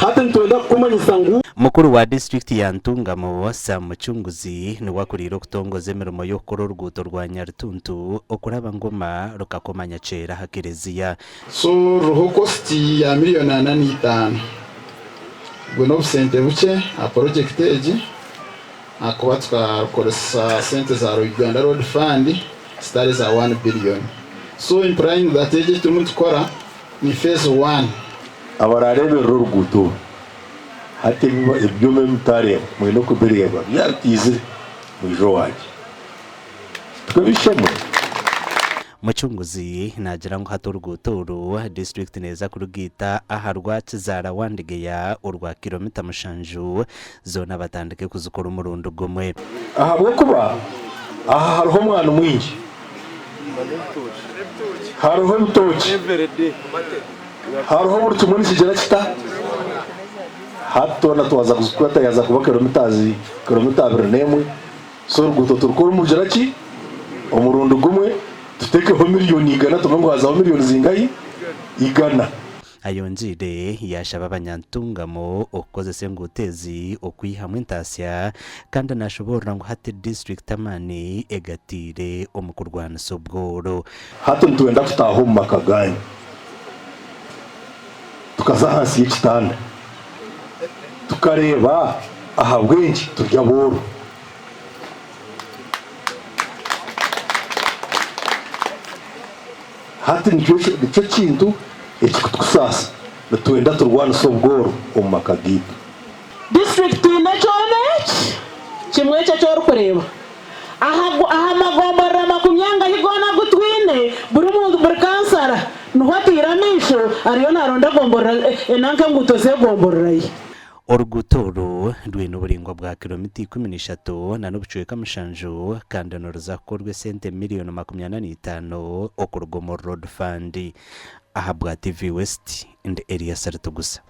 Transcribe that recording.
hata ntwenda kumanyisa ngu mukuru wa district ya Ntungamo Sam Muchunguzi ni wakurira kutongoza emirimo yo kuri urwuto rwa Nyarutuntu okuraba ngoma rukakomanya cera hakereziya so roho costi ya miliyoni 85 gwe no sente buke a project eji akuba twakoresa sente za Uganda Road Fund stari za 1 billion so implying that eji tumuntu kora ni phase 1 abararebe urwuto hati ibyo mutare mwino kubireba yatize mwijo waje twabishemwe. Muchunguzi nagira ngo hato urwutoro district neza kurugita aharwa kizara wandigeya urwa kilomita mushanju zona batandike kuzukora umurundo gomwe ahabwo kuba aha hariho mwana mwinji hariho mtoki hariho burtu muri kigera kita hato na tuwaza kuzikwata yaza kuba kilomita 2 so urwuto turukora umujera ki umurundo gomwe tutekeho miliyoni igana tumango hazaho miliyoni zingayi igana ayonjire yashaba abanyantungamo okoze sengutezi okwihamwe ntasya kandi nashobora ngo hati district amani egatire omukurwana sobworo hato ntwenda kutaho makaganya tukaza hasi y'ikitanda tukareba aha bwenji turya boro hati nicyo kintu ekikutusasa natwenda turwana sobworo omumakagito district inachonech kimwe cyo kureba aha magombora makumyanga higona gutwine buri kansara nuhatiramisho ariyo naronda gombora enanka ngutoze gomborayi orugutoro rwino buringwa bwa kilomita 13 na n'ubucuye mushanju kandi noruzakorwe sente miliyoni 25 okurugomoro road fund aha bwa TV West and area Saratugusa.